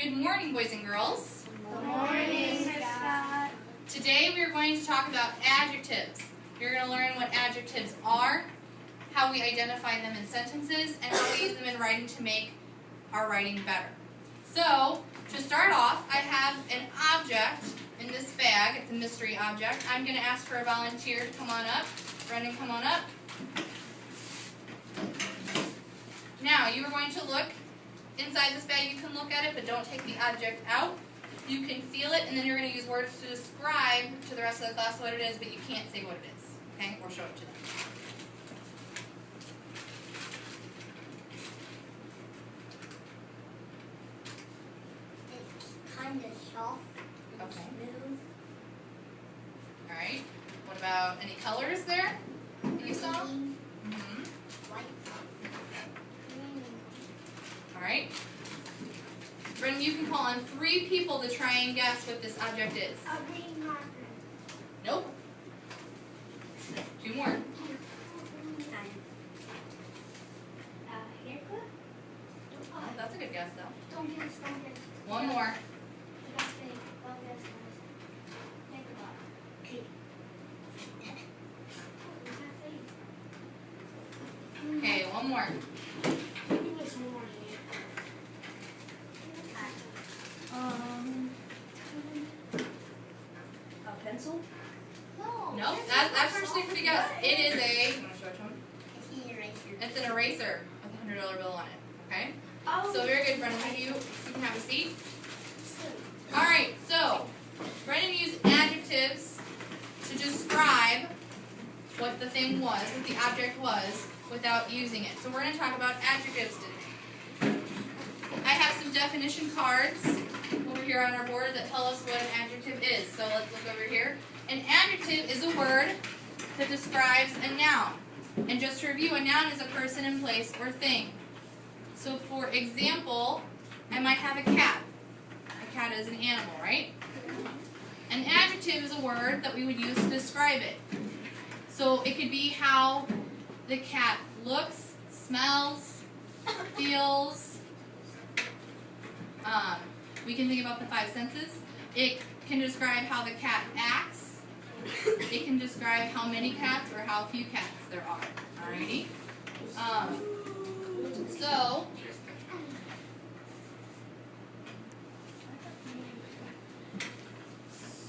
Good morning, boys and girls. Good morning, Miss Scott. Today we are going to talk about adjectives. You're going to learn what adjectives are, how we identify them in sentences, and how we use them in writing to make our writing better. So, to start off, I have an object in this bag. It's a mystery object. I'm going to ask for a volunteer to come on up. Brendan, come on up. Now, you are going to look inside this bag. You can look at it, but don't take the object out. You can feel it, and then you're going to use words to describe to the rest of the class what it is, but you can't say what it is. Okay? Or show it to them. It's kind of soft. Okay. Smooth. All right. What about any colors there that you saw? Green, Mm-hmm. white, green. All right. Brendan, you can call on 3 people to try and guess what this object is. A green marker. Nope. 2 more. Haircut. Oh, that's a good guess, though. Don't guess, don't guess. 1 more. You gotta say, don't guess, guys. Think about it. Okay. You gotta say. Okay, 1 more. Maybe there's more here. A pencil? No. Nope. That's actually a pretty guess. It is a. You want to show it to him? It's an eraser. It's an eraser with a $100 bill on it. Okay. Oh. So very good, Brendan. You can have a seat. All right. So Brendan used adjectives to describe what the thing was, what the object was, without using it. So we're going to talk about adjectives today. I have some definition cards over here on our board that tell us what an adjective is. So let's look over here. An adjective is a word that describes a noun. And just to review, a noun is a person, and place, or thing. So for example, I might have a cat. A cat is an animal, right? An adjective is a word that we would use to describe it. So it could be how the cat looks, smells, feels. We can think about the 5 senses. It can describe how the cat acts. It can describe how many cats or how few cats there are. Alrighty.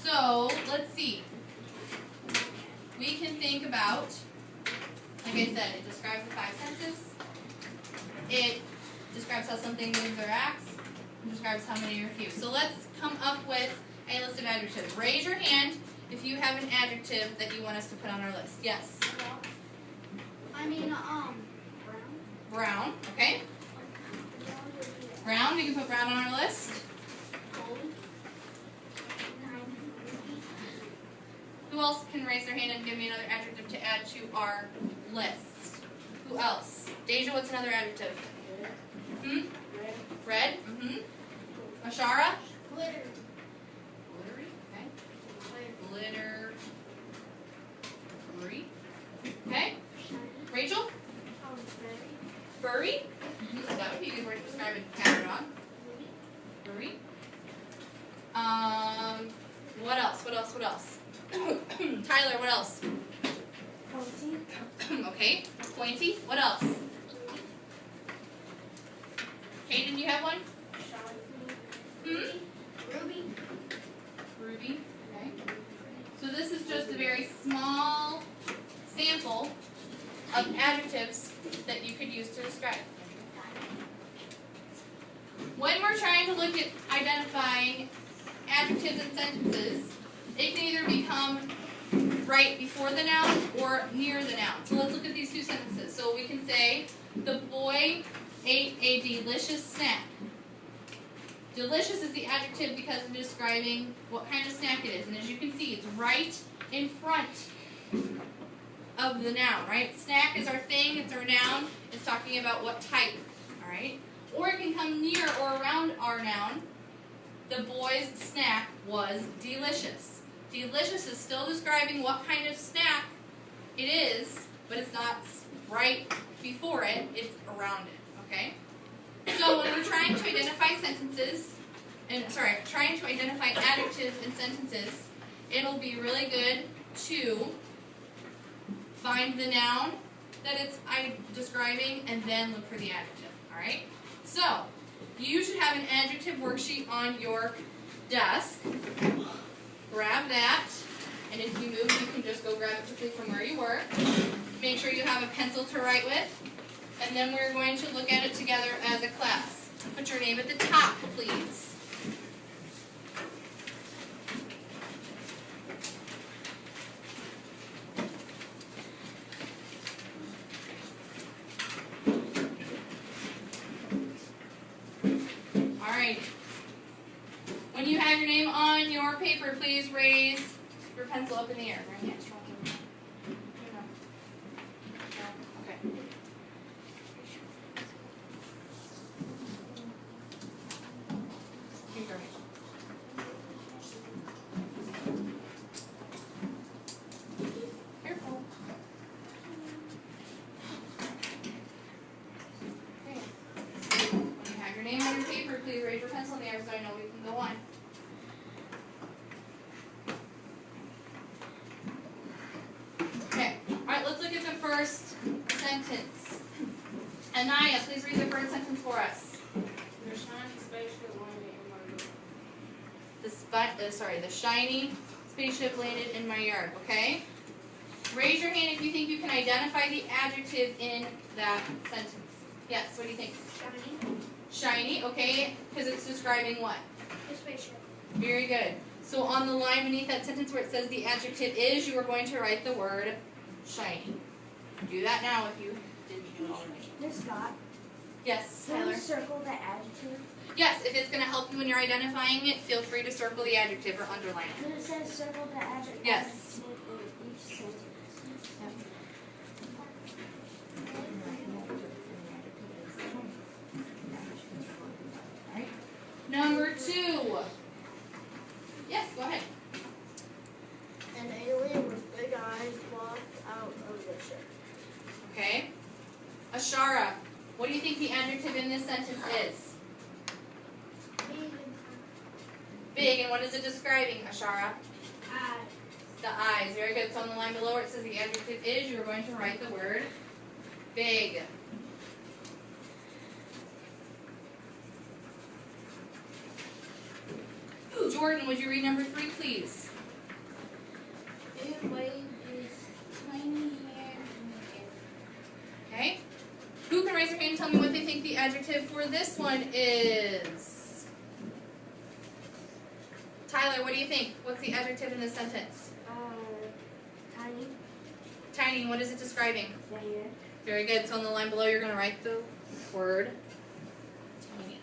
So let's see. We can think about, like I said, it describes the 5 senses. It describes how something moves or acts. It describes how many or few. So let's come up with a list of adjectives. Raise your hand if you have an adjective that you want us to put on our list. Yes. Brown. Brown. Okay. Brown. We can put brown on our list. Gold. Who else can raise their hand and give me another adjective to add to our list? Who else? Deja, what's another adjective? Red. Red. Mm-hmm. Ashara? Glitter. Glittery. Okay. Glitter. Furry. Okay. Rachel? Furry. Mm-hmm. That would be a good word to describe a cat or dog. Furry. What else? What else? What else? Tyler, what else? Pointy. Okay. Pointy. What else? Caden, you have one? Hmm? Ruby. Ruby. Okay. So this is just a very small sample of adjectives that you could use to describe. When we're trying to look at identifying adjectives in sentences, it can either become right before the noun or near the noun. So let's look at these 2 sentences. So we can say, the boy ate a delicious snack. Delicious is the adjective because it's describing what kind of snack it is. And as you can see, it's right in front of the noun, right? Snack is our thing, it's our noun. It's talking about what type, all right? Or it can come near or around our noun. The boy's snack was delicious. Delicious is still describing what kind of snack it is, but it's not right before it, it's around it, okay? So when we're trying to identify sentences, trying to identify adjectives in sentences, it'll be really good to find the noun that it's describing and then look for the adjective. Alright? So, you should have an adjective worksheet on your desk. Grab that, and if you move, you can just go grab it quickly from where you were. Make sure you have a pencil to write with, and then we're going to look at it together as a class. Put your name at the top, please. Alright. When you have your name on your paper, please raise your pencil up in the air. Right? Yeah, strong. Okay. Here you go. Careful. Okay. When you have your name on your paper, please raise your pencil in the air so I know we can go on. Okay. Alright, let's look at the first sentence. Anaya, please read the first sentence for us. The shiny spaceship landed in my yard. The shiny spaceship landed in my yard, okay? Raise your hand if you think you can identify the adjective in that sentence. Yes, what do you think? Shiny. Shiny, okay, because it's describing what? The spaceship. Very good. So on the line beneath that sentence where it says the adjective is, you are going to write the word shiny. Do that now if you didn't do it already. Miss Scott, Yes, can Tyler? you circle the adjective? Yes, if it's going to help you when you're identifying it, feel free to circle the adjective or underline it. Then it says circle the adjective. Yes. In each sentence. Number 2. Yes, go ahead. An alien with big eyes walked out of the ship. Okay. Ashara, what do you think the adjective in this sentence is? Big, and what is it describing, Ashara? The eyes. Very good. So on the line below where it says the adjective is, you're going to write the word big. Jordan, would you read number 3, please? It waved its tiny hand in the air. Okay. Who can raise their hand and tell me what they think the adjective for this one is? Tyler, what do you think? What's the adjective in this sentence? Tiny. Tiny, what is it describing? There. Very good. So on the line below, you're going to write the word tiny.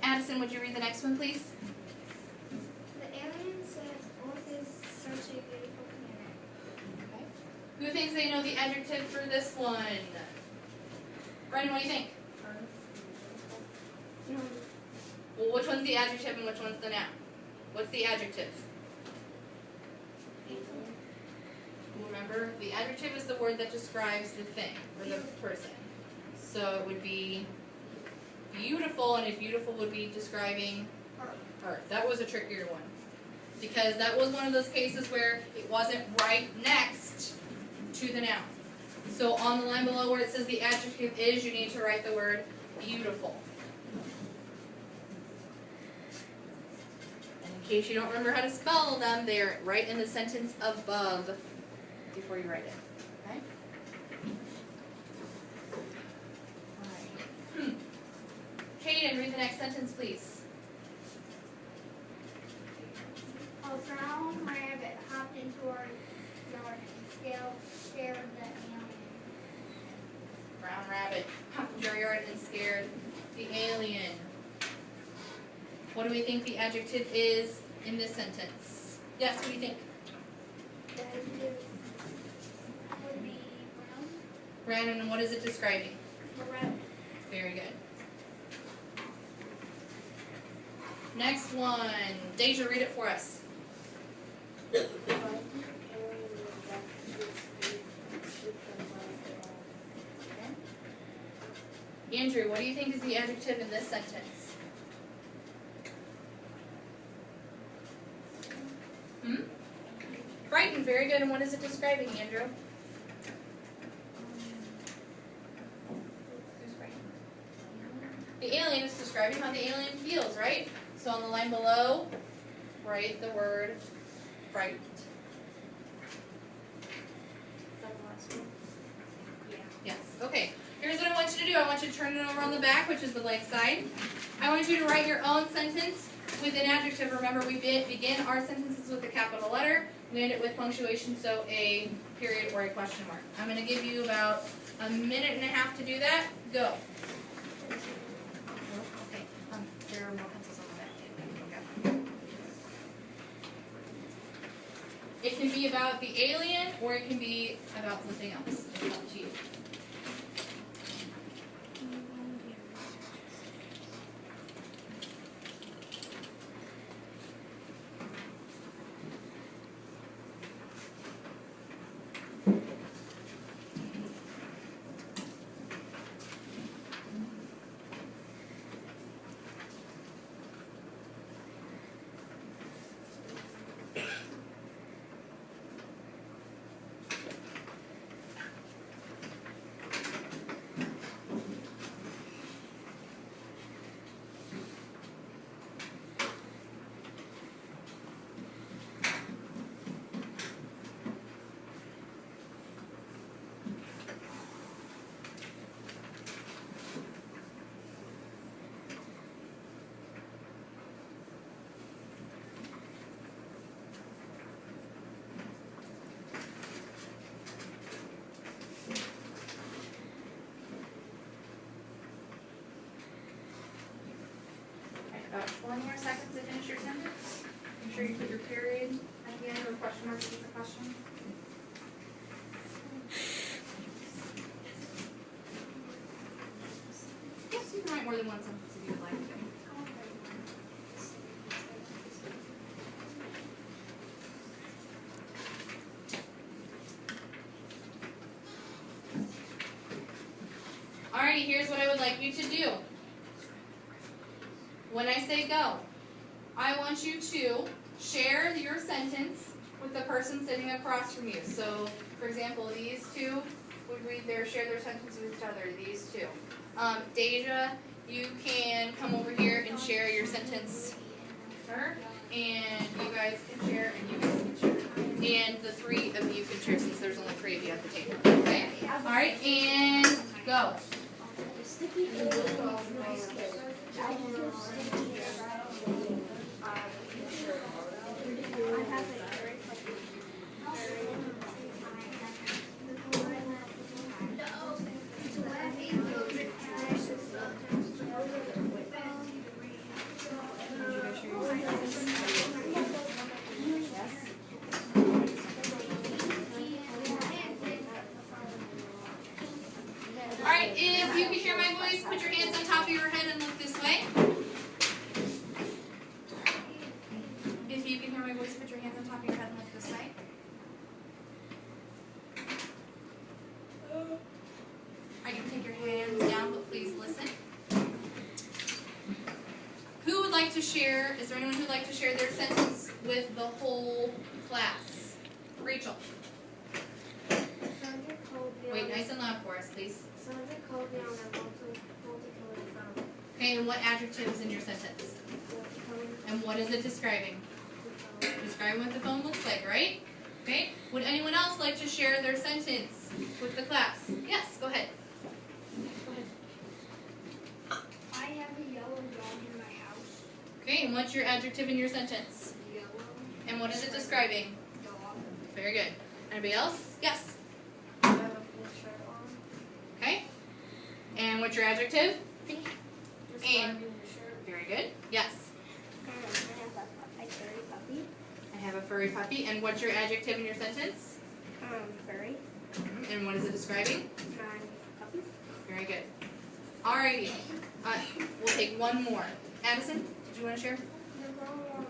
Addison, would you read the next one, please? The alien said Earth is such a beautiful planet. Okay. Who thinks they know the adjective for this one? Brendan, what do you think? Well, which one's the adjective and which one's the noun? What's the adjective? Remember, the adjective is the word that describes the thing or the person. So it would be beautiful, and if beautiful would be describing Earth. That was a trickier one. Because that was one of those cases where it wasn't right next to the noun. So on the line below where it says the adjective is, you need to write the word beautiful. And in case you don't remember how to spell them, they're right in the sentence above before you write it. Okay? Alright. Kaden, read the next sentence, please. A brown rabbit hopped into our yard and scared the alien. Brown rabbit hopped into our yard and scared the alien. What do we think the adjective is in this sentence? Yes, what do you think? The adjective would be brown. Brandon, and what is it describing? The rabbit. Very good. Next one. Deja, read it for us. Andrew, what do you think is the adjective in this sentence? Frightened, very good. And what is it describing, Andrew? Who's frightened? The alien is describing how the alien feels, right? So on the line below, write the word frightened. Yes, okay. Here's what I want you to do. I want you to turn it over on the back, which is the blank side. I want you to write your own sentence with an adjective. Remember, we begin our sentences with a capital letter. We end it with punctuation, so a period or a question mark. I'm going to give you about a minute and a half to do that. Go. Okay, there are more pencils on the back. It can be about the alien, or it can be about something else. It's up to you. About 4 more seconds to finish your sentence. Make sure you put your period at the end or question mark if it's a question. Yes, you can write more than one sentence if you would like to. Alrighty, here's what I would like you to do. When I say go, I want you to share your sentence with the person sitting across from you. So, for example, these two would share their sentence with each other, these two. Deja, you can come over here and share your sentence with her, and you guys can share, and you guys can share. And the 3 of you can share since there's only 3 of you at the table, okay? Alright, and go. Alright, if you can hear my voice, put your hands on top of your head and look this way. If you can hear my voice, put your hands on top of your head and look this way. Alright, you can take your hands down, but please listen. Who would like to share, is there anyone who would like to share their sentence with the whole class? Rachel. Wait, nice and loud for us, please. Sandra called me on a multicolored phone. Okay, and what adjective is in your sentence? And what is it describing? Describing what the phone looks like, right? Okay, would anyone else like to share their sentence with the class? Yes, go ahead. I have a yellow dog in my house. Okay, and what's your adjective in your sentence? Yellow And what is it describing? dog. Very good. Anybody else? Yes. I have a full shirt on. Okay. And what's your adjective? Describing the shirt. Very good. Yes. I have a furry puppy. I have a furry puppy. And what's your adjective in your sentence? Furry. And what is it describing? Puppy. Very good. Alrighty. We'll take one more. Addison, did you want to share? The girl wore a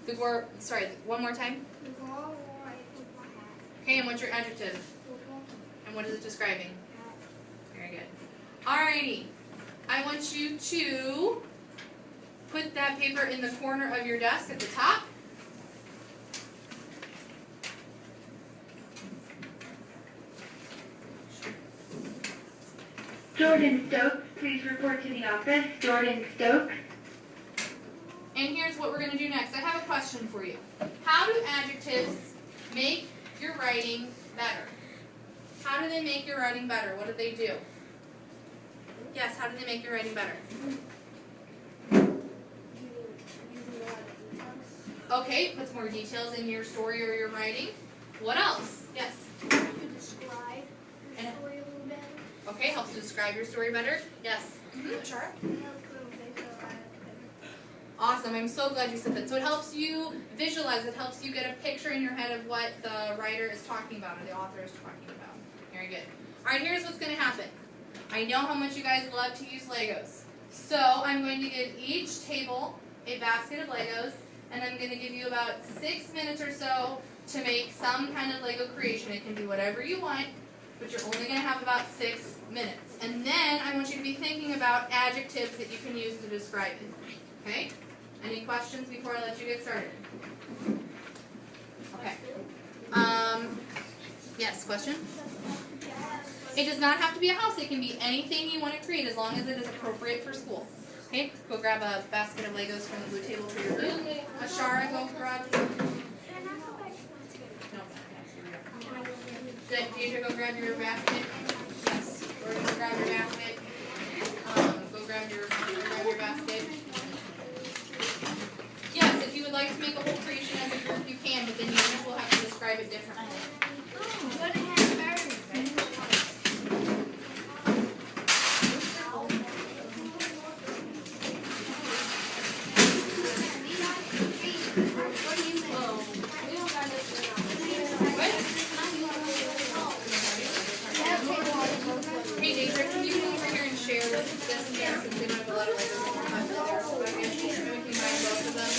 football hat. Sorry, one more time. The girl wore a football hat. Okay, and what's your adjective? Football And what is it describing? hat. Very good. Alrighty. I want you to put that paper in the corner of your desk at the top. Jordan Stokes, please report to the office. Jordan Stokes. And here's what we're going to do next. I have a question for you. How do adjectives make your writing better? How do they make your writing better? What do they do? Yes, how do they make your writing better? Okay, puts more details in your story or your writing. What else? Yes? To describe your story a little better. Okay, helps to describe your story better. Yes? Shara? It helps them visualize it. Awesome, I'm so glad you said that. So it helps you visualize, it helps you get a picture in your head of what the writer is talking about or the author is talking about. Very good. Alright, here's what's going to happen. I know how much you guys love to use Legos. So I'm going to give each table a basket of Legos, and I'm going to give you about 6 minutes or so to make some kind of Lego creation. It can be whatever you want, but you're only going to have about 6 minutes. And then I want you to be thinking about adjectives that you can use to describe it. Okay? Any questions before I let you get started? Okay. Yes, question? It does not have to be a house. It can be anything you want to create as long as it is appropriate for school. Okay? Go grab a basket of Legos from the blue table for your room. Ashara, go grab. No. Deidre, go grab your basket. Yes. Or go grab your basket. Go grab your basket. Yes, if you would like to make a whole creation as a group, you can, but then you each will have to describe it differently. Hey, Deidre, can you come over here and share this here since we don't have a lot of Legos? So we can buy both of them.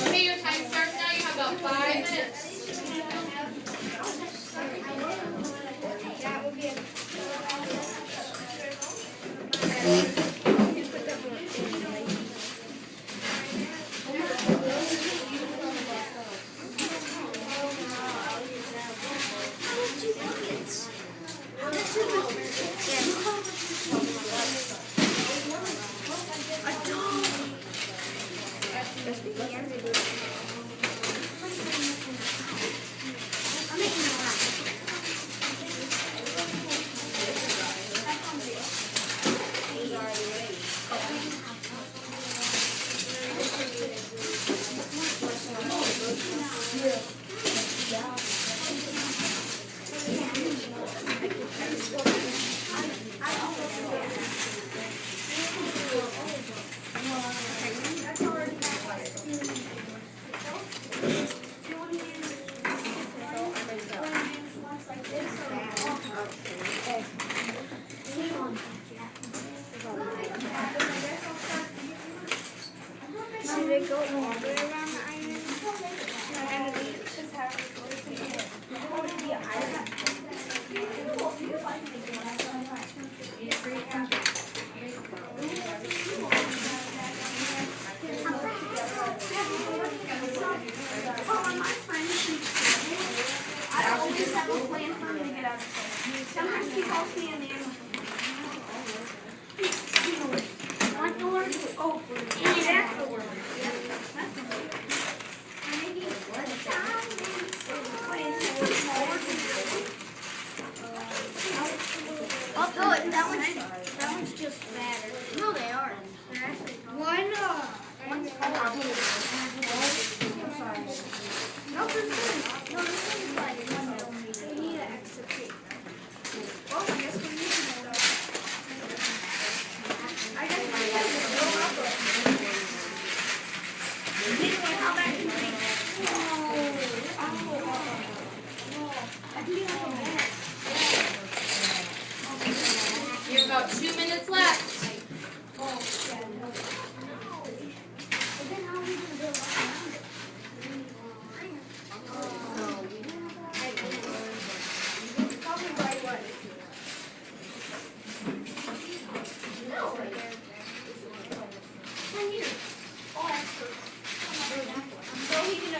Okay, your time starts now. You have about 5 minutes. Should it go all the way around the island? And just have it go to the island. Oh, my friend, I always have a plan for him to get out of bed. Sometimes he calls me in the end. One door is open, and that's the word. About 2 minutes left. But then how are we gonna build up around it? Probably by what? No. 10 years. All experts. So he can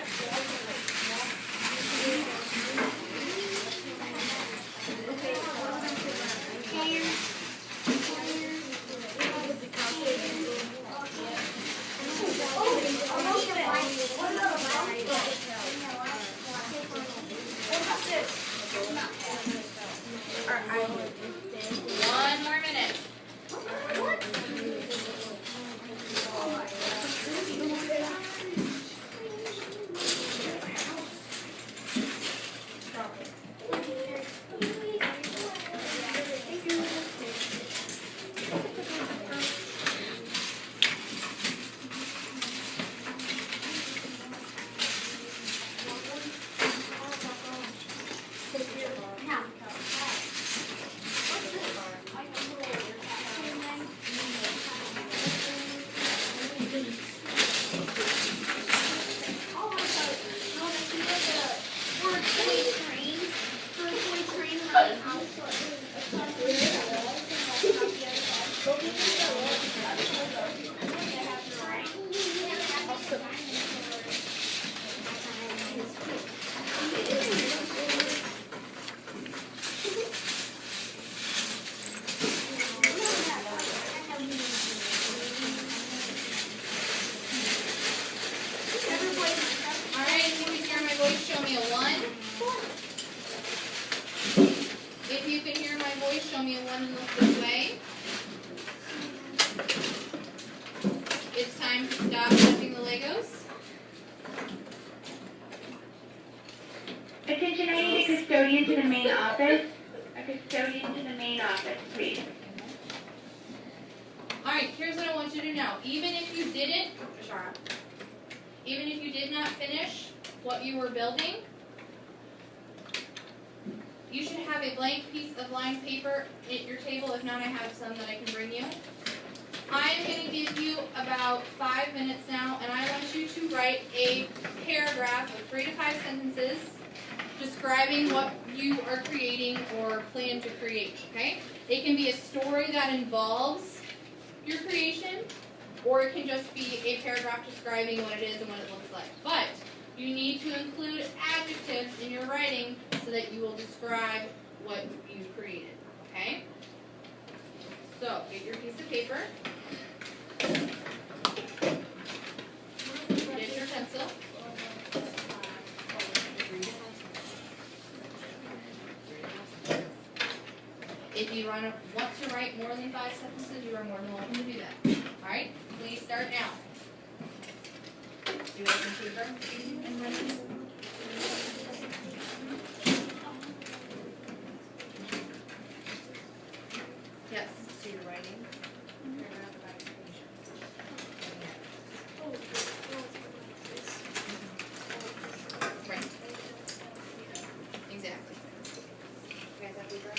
One more minute. Alright, can we hear my voice? Show me a 1. If you can hear my voice, show me a 1 and look this way. It's time to stop touching the Legos. Attention, I need a custodian to the main office. A custodian to the main office, please. Alright, here's what I want you to do now. Even if you did not finish what you were building, you should have a blank piece of lined paper at your table. If not, I have some that I can bring you. I am going to give you about 5 minutes now, and I want you to write a paragraph of 3 to 5 sentences describing what you are creating or plan to create, okay? It can be a story that involves your creation, or it can just be a paragraph describing what it is and what it looks like. But you need to include adjectives in your writing so that you will describe what you created, okay? So, get your piece of paper. Get your pencil. If you want to write more than 5 sentences, you are more than welcome to do that. Alright, please start now. Do you have some paper and pen? Yes, so you're writing. Paragraph about creation. Right. Exactly. You guys have paper?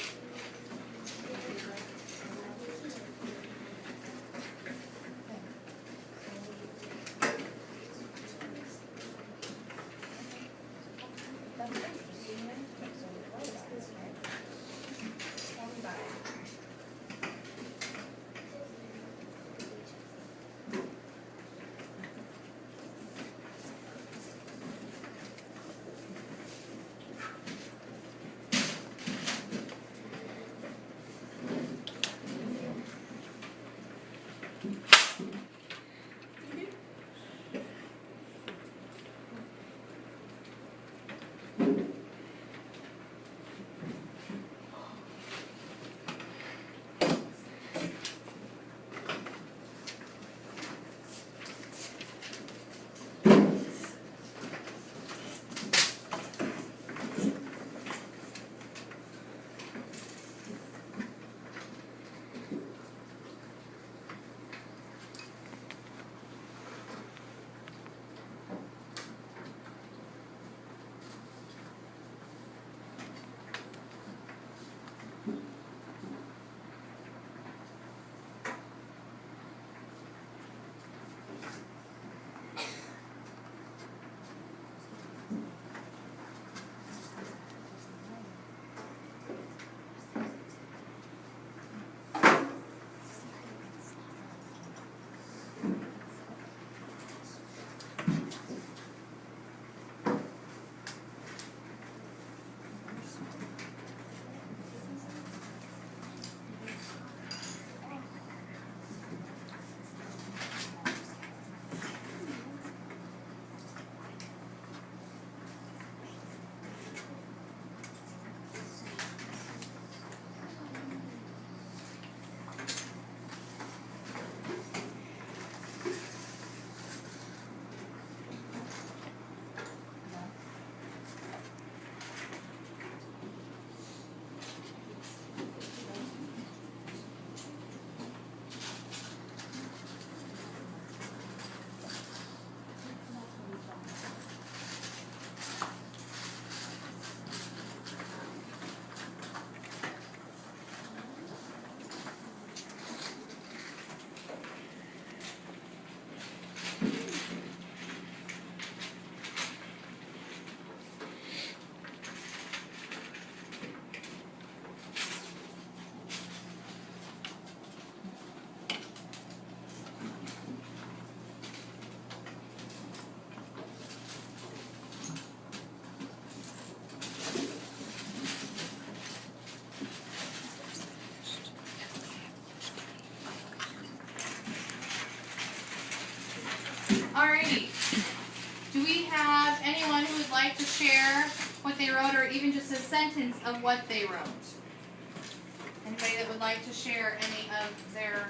anyone who would like to share what they wrote or even just a sentence of what they wrote? Anybody that would like to share any of their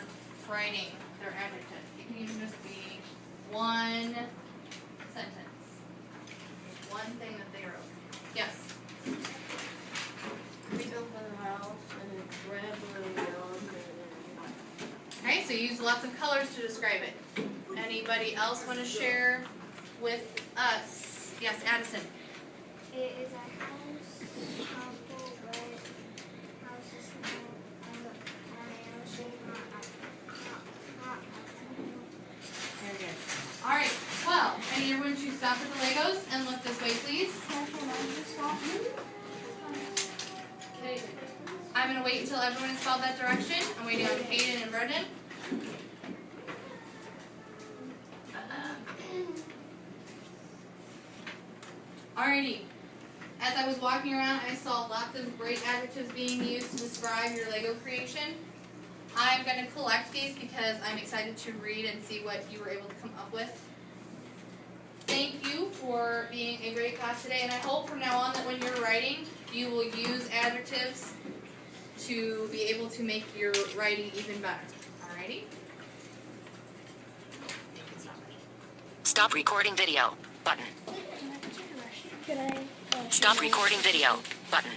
writing, their adjective? It can even just be one sentence. Just one thing that they wrote. Yes? We built a house and it's red and yellow and Okay, so you use lots of colors to describe it. Anybody else want to share with us? Yes, Addison. It is a house, purple, red, house is small, and an ocean, not Very good. Alright, well, I need everyone to stop with the Legos and look this way, please. Okay. I'm going to wait until everyone has followed that direction. I'm waiting on Hayden and Brendan. Alrighty. As I was walking around, I saw lots of great adjectives being used to describe your Lego creation. I'm going to collect these because I'm excited to read and see what you were able to come up with. Thank you for being a great class today, and I hope from now on that when you're writing, you will use adjectives to be able to make your writing even better. Alrighty? Stop recording video. Button. Can I? Stop recording video. Button.